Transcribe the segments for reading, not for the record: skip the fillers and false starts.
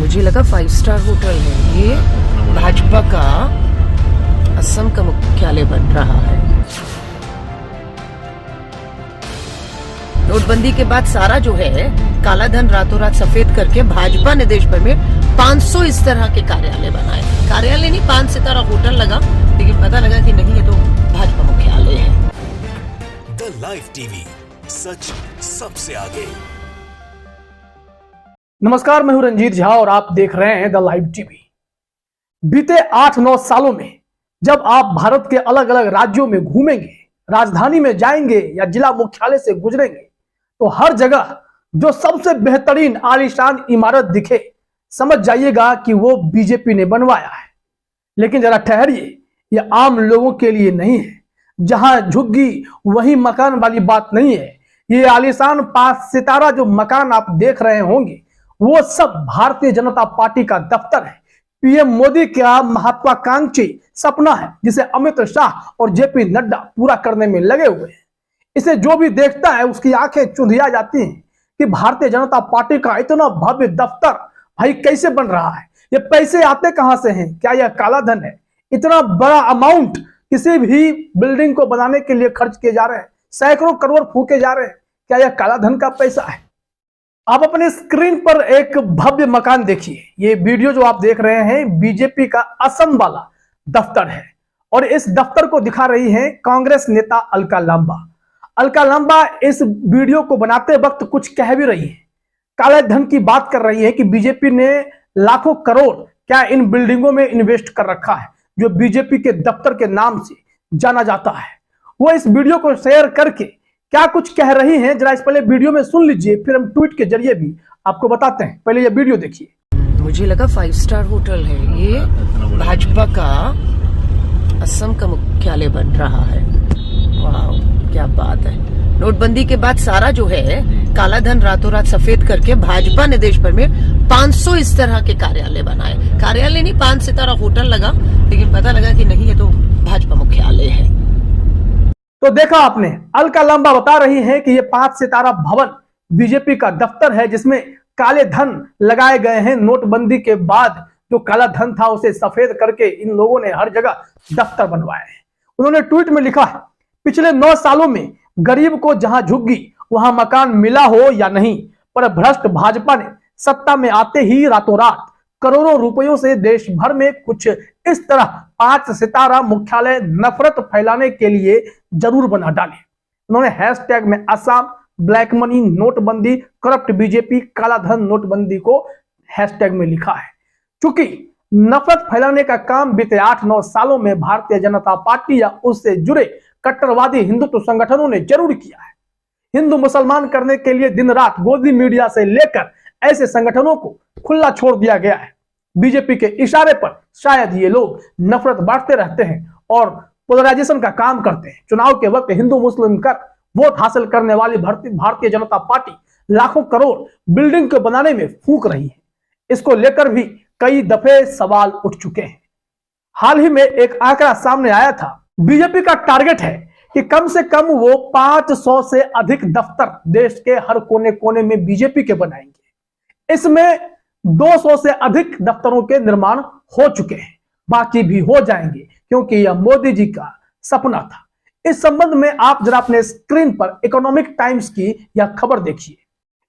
मुझे लगा 5 star hotel है ये। भाजपा का असम का मुख्यालय बन रहा है। नोटबंदी के बाद सारा जो है काला धन रातों रात सफेद करके भाजपा ने देश भर में 500 इस तरह के कार्यालय बनाए। कार्यालय नहीं, 5 सितारा होटल लगा, लेकिन पता लगा कि नहीं, ये तो भाजपा मुख्यालय है। द लाइव टीवी, सच सबसे आगे। नमस्कार, मैं हूं रंजीत झा और आप देख रहे हैं द लाइव टीवी। बीते 8-9 सालों में जब आप भारत के अलग अलग राज्यों में घूमेंगे, राजधानी में जाएंगे या जिला मुख्यालय से गुजरेंगे, तो हर जगह जो सबसे बेहतरीन आलीशान इमारत दिखे, समझ जाइएगा कि वो बीजेपी ने बनवाया है। लेकिन जरा ठहरिए, ये आम लोगों के लिए नहीं है। जहां झुग्गी वहीं मकान वाली बात नहीं है। ये आलीशान 5 सितारा जो मकान आप देख रहे होंगे, वो सब भारतीय जनता पार्टी का दफ्तर है। पीएम मोदी का महत्वाकांक्षी सपना है, जिसे अमित शाह और जेपी नड्डा पूरा करने में लगे हुए हैं। इसे जो भी देखता है उसकी आंखें चुंधिया जाती हैं कि भारतीय जनता पार्टी का इतना भव्य दफ्तर भाई कैसे बन रहा है। ये पैसे आते कहां से हैं? क्या यह काला धन है? इतना बड़ा अमाउंट किसी भी बिल्डिंग को बनाने के लिए खर्च किए जा रहे हैं, सैकड़ों करोड़ फूके जा रहे हैं। क्या यह काला धन का पैसा है? आप अपने स्क्रीन पर एक भव्य मकान देखिए। ये वीडियो जो आप देख रहे हैं बीजेपी का असम वाला दफ्तर है, और इस दफ्तर को दिखा रही है कांग्रेस नेता अलका लांबा। अलका लांबा इस वीडियो को बनाते वक्त कुछ कह भी रही है, काले धन की बात कर रही है कि बीजेपी ने लाखों करोड़ क्या इन बिल्डिंगों में इन्वेस्ट कर रखा है, जो बीजेपी के दफ्तर के नाम से जाना जाता है। वो इस वीडियो को शेयर करके क्या कुछ कह रही हैं, जरा इस पहले वीडियो में सुन लीजिए, फिर हम ट्वीट के जरिए भी आपको बताते हैं। पहले ये वीडियो देखिए। मुझे लगा 5 स्टार होटल है ये। भाजपा का असम का मुख्यालय बन रहा है। वाह, क्या बात है। नोटबंदी के बाद सारा जो है काला धन रातों रात सफेद करके भाजपा ने देश भर में 500 इस तरह के कार्यालय बनाए। कार्यालय नहीं, 5 सितारा होटल लगा, लेकिन पता लगा कि नहीं, ये तो भाजपा मुख्यालय है। तो देखा आपने, अलका लांबा बता रही है कि ये 5 सितारा भवन बीजेपी का दफ्तर है, जिसमें काले धन लगाए गए हैं। नोटबंदी के बाद जो काला धन था उसे सफेद करके इन लोगों ने हर जगह दफ्तर बनवाए हैं। उन्होंने ट्वीट में लिखा है, पिछले 9 सालों में गरीब को जहां झुग्गी वहां मकान मिला हो या नहीं, पर भ्रष्ट भाजपा ने सत्ता में आते ही रातों रात करोड़ों रुपयों से देश भर में कुछ इस तरह 5 सितारा मुख्यालय नफरत फैलाने के लिए जरूर बना डाले। उन्होंने हैशटैग में असम, ब्लैक मनी, नोटबंदी, करप्ट बीजेपी, काला धन नोटबंदी को हैशटैग में लिखा है। क्योंकि नफरत फैलाने का काम बीते 8-9 सालों में भारतीय जनता पार्टी या उससे जुड़े कट्टरवादी हिंदुत्व संगठनों ने जरूर किया है। हिंदू मुसलमान करने के लिए दिन रात गोदी मीडिया से लेकर ऐसे संगठनों को खुला छोड़ दिया गया है। बीजेपी के इशारे पर शायद ये लोग नफरत बांटते रहते हैं और पोलराइजेशन का काम करते हैं। चुनाव के वक्त हिंदू मुस्लिम कर वोट हासिल करने वाली भारतीय जनता पार्टी लाखों करोड़ बिल्डिंग को बनाने में फूंक रही है। इसको लेकर भी कई दफे सवाल उठ चुके हैं। हाल ही में एक आंकड़ा सामने आया था, बीजेपी का टारगेट है कि कम से कम वो 500 से अधिक दफ्तर देश के हर कोने कोने में बीजेपी के बनाएंगे। इसमें 200 से अधिक दफ्तरों के निर्माण हो चुके हैं, बाकी भी हो जाएंगे, क्योंकि यह मोदी जी का सपना था। इस संबंध में आप जरा अपने स्क्रीन पर इकोनॉमिक टाइम्स की यह खबर देखिए।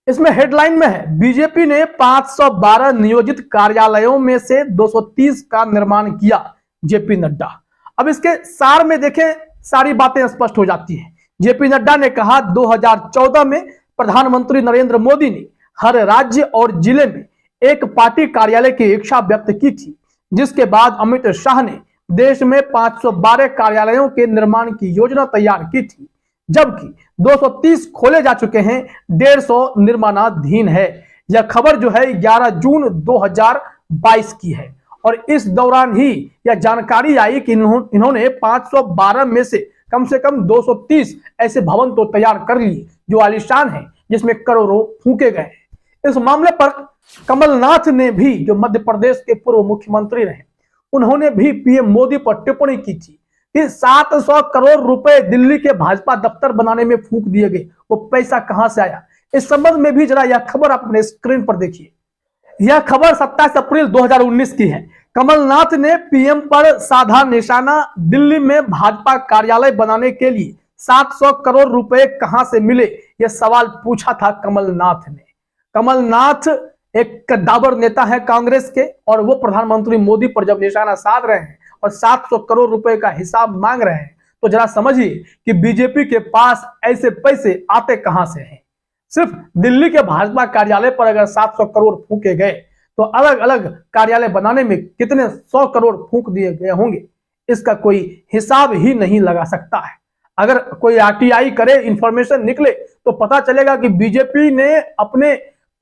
इसमें हेडलाइन में है, बीजेपी ने 512 नियोजित कार्यालयों में से 230 का निर्माण किया, जेपी नड्डा। अब इसके सार में देखें, सारी बातें स्पष्ट हो जाती हैं। जेपी नड्डा ने कहा 2014 में प्रधानमंत्री नरेंद्र मोदी ने हर राज्य और जिले में एक पार्टी कार्यालय की इच्छा व्यक्त की थी, जिसके बाद अमित शाह ने देश में 512 कार्यालयों के निर्माण की योजना तैयार की थी, जबकि 230 खोले जा चुके हैं, 150 निर्माणाधीन है। यह खबर जो है 11 जून 2022 की है, और इस दौरान ही यह जानकारी आई कि इन्होंने 512 में से कम 230 ऐसे भवन तो तैयार कर लिए जो आलीशान है, जिसमें करोड़ों फूके गए हैं। इस मामले पर कमलनाथ ने भी, जो मध्य प्रदेश के पूर्व मुख्यमंत्री रहे, उन्होंने भी पीएम मोदी पर टिप्पणी की थी कि 700 करोड़ रुपए दिल्ली के भाजपा दफ्तर बनाने में फूंक दिए गए, वो पैसा कहां से आया। इस संबंध में भी जरा यह खबर आप अपने स्क्रीन पर देखिए। यह खबर 27 अप्रैल 2019 की है। कमलनाथ ने पीएम पर साधा निशाना। दिल्ली में भाजपा कार्यालय बनाने के लिए 700 करोड़ रुपए कहां से मिले, यह सवाल पूछा था कमलनाथ ने। कमलनाथ एक कद्दावर नेता है कांग्रेस के, और वो प्रधानमंत्री मोदी पर जब निशाना साध रहे हैं और 700 करोड़ रुपए का हिसाब मांग रहे हैं, तो जरा समझिए कि बीजेपी के पास ऐसे पैसे आते कहां से हैं। सिर्फ दिल्ली के भाजपा कार्यालय पर अगर 700 करोड़ फूके गए तो अलग अलग कार्यालय बनाने में कितने 100 करोड़ फूक दिए गए होंगे, इसका कोई हिसाब ही नहीं लगा सकता है। अगर कोई आरटीआई करे, इंफॉर्मेशन निकले, तो पता चलेगा कि बीजेपी ने अपने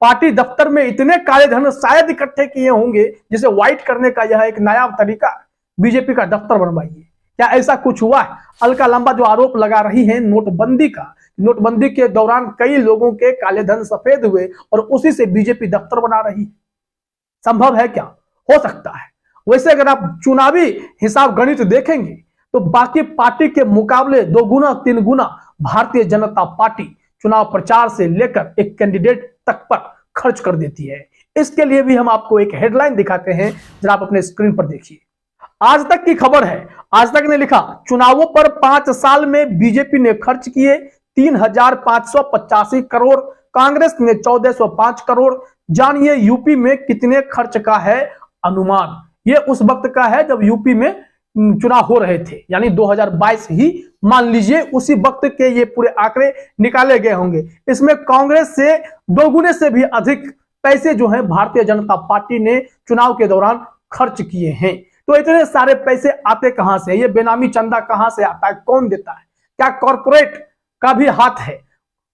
पार्टी दफ्तर में इतने काले धन शायद इकट्ठे किए होंगे, जिसे व्हाइट करने का यह एक नायाब तरीका। बीजेपी का दफ्तर बनवाइए, क्या ऐसा कुछ हुआ है? अलका लांबा जो आरोप लगा रही है नोटबंदी का, नोटबंदी के दौरान कई लोगों के काले धन सफेद हुए और उसी से बीजेपी दफ्तर बना रही है। संभव है क्या? हो सकता है। वैसे अगर आप चुनावी हिसाब गणित देखेंगे तो बाकी पार्टी के मुकाबले 2 गुना 3 गुना भारतीय जनता पार्टी चुनाव प्रचार से लेकर एक कैंडिडेट तक पर खर्च कर देती है। इसके लिए भी हम आपको एक हेडलाइन दिखाते हैं, जरा आप अपने स्क्रीन पर देखिए। आज तक की खबर है। आज तक ने लिखा, चुनावों पर 5 साल में बीजेपी ने खर्च किए 3,585 करोड़, कांग्रेस ने 1,405 करोड़। जानिए यूपी में कितने खर्च का है अनुमान। ये उस वक्त का है जब यूपी में चुनाव हो रहे थे, यानी 2022 ही मान लीजिए, उसी वक्त के ये पूरे आंकड़े निकाले गए होंगे। इसमें कांग्रेस से 2 गुने से भी अधिक पैसे जो है भारतीय जनता पार्टी ने चुनाव के दौरान खर्च किए हैं। तो इतने सारे पैसे आते कहां से? ये बेनामी चंदा कहां से आता है? कौन देता है? क्या कॉर्पोरेट का भी हाथ है?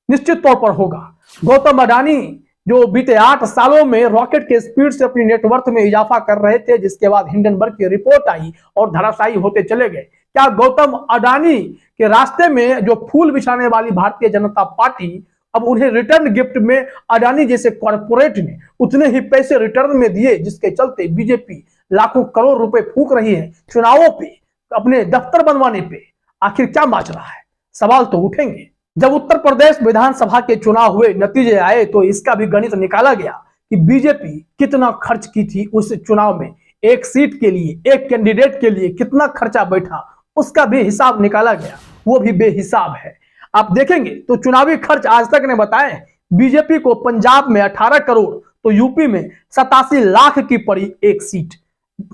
निश्चित तौर पर होगा। गौतम अडानी जो बीते 8 सालों में रॉकेट के स्पीड से अपनी नेटवर्थ में इजाफा कर रहे थे, जिसके बाद हिंडनबर्ग की रिपोर्ट आई और धराशायी होते चले गए। क्या गौतम अडानी के रास्ते में जो फूल बिछाने वाली भारतीय जनता पार्टी अब उन्हें रिटर्न गिफ्ट में अडानी जैसे कॉर्पोरेट ने उतने ही पैसे रिटर्न में दिए, जिसके चलते बीजेपी लाखों करोड़ रुपए फूक रही है चुनावों पे, अपने दफ्तर बनवाने पे? आखिर क्या माजरा है? सवाल तो उठेंगे। जब उत्तर प्रदेश विधानसभा के चुनाव हुए, नतीजे आए, तो इसका भी गणित निकाला गया कि बीजेपी कितना खर्च की थी उस चुनाव में। एक सीट के लिए, एक कैंडिडेट के लिए कितना खर्चा बैठा, उसका भी हिसाब निकाला गया। वो भी बेहिसाब है। आप देखेंगे तो चुनावी खर्च आज तक ने बताए, बीजेपी को पंजाब में 18 करोड़, तो यूपी में 87 लाख की पड़ी एक सीट,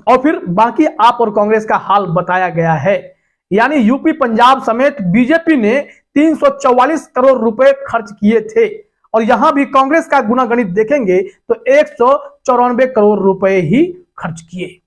और फिर बाकी आप और कांग्रेस का हाल बताया गया है। यानी यूपी पंजाब समेत बीजेपी ने 344 करोड़ रुपए खर्च किए थे, और यहां भी कांग्रेस का गुनागणित देखेंगे तो 194 करोड़ रुपए ही खर्च किए।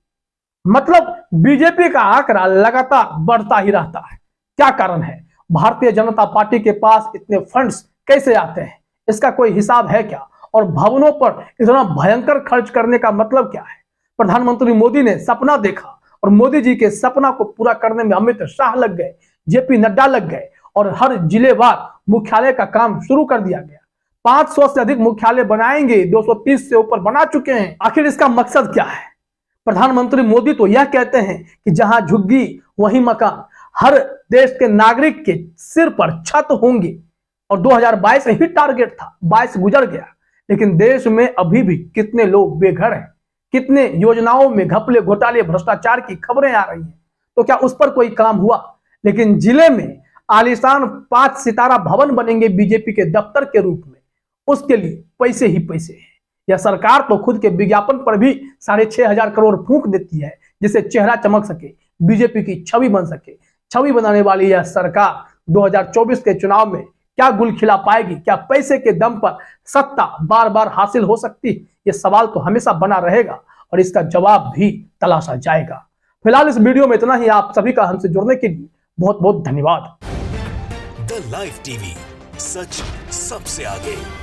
मतलब बीजेपी का आंकड़ा लगातार बढ़ता ही रहता है। क्या कारण है? भारतीय जनता पार्टी के पास इतने फंड्स कैसे आते हैं? इसका कोई हिसाब है क्या? और भवनों पर इतना भयंकर खर्च करने का मतलब क्या है? प्रधानमंत्री मोदी ने सपना देखा और मोदी जी के सपना को पूरा करने में अमित शाह लग गए, जेपी नड्डा लग गए, और हर जिलेवार मुख्यालय का काम शुरू कर दिया गया। 500 से अधिक मुख्यालय बनाएंगे, 230 से ऊपर बना चुके हैं। आखिर इसका मकसद क्या है? प्रधानमंत्री मोदी तो यह कहते हैं कि जहां झुग्गी वहीं मकान, हर देश के नागरिक के सिर पर छत होंगे, और 2022 ही टारगेट था, 22 गुजर गया, लेकिन देश में अभी भी कितने लोग बेघर हैं, कितने योजनाओं में घपले, घोटाले, भ्रष्टाचार की खबरें आ रही हैं। तो क्या उस पर कोई काम हुआ? लेकिन जिले में आलीशान 5 सितारा भवन बनेंगे बीजेपी के दफ्तर के रूप में, उसके लिए पैसे ही पैसे हैं। यह सरकार तो खुद के विज्ञापन पर भी 6,500 करोड़ फूंक देती है, जिससे चेहरा चमक सके, बीजेपी की छवि बन सके। छवि बनाने वाली यह सरकार 2024 के चुनाव में क्या गुल खिला पाएगी? क्या पैसे के दम पर सत्ता बार बार हासिल हो सकती? ये सवाल तो हमेशा बना रहेगा और इसका जवाब भी तलाशा जाएगा। फिलहाल इस वीडियो में इतना ही। आप सभी का हमसे जुड़ने के लिए बहुत बहुत धन्यवाद। द लाइव टीवी, सच सबसे आगे।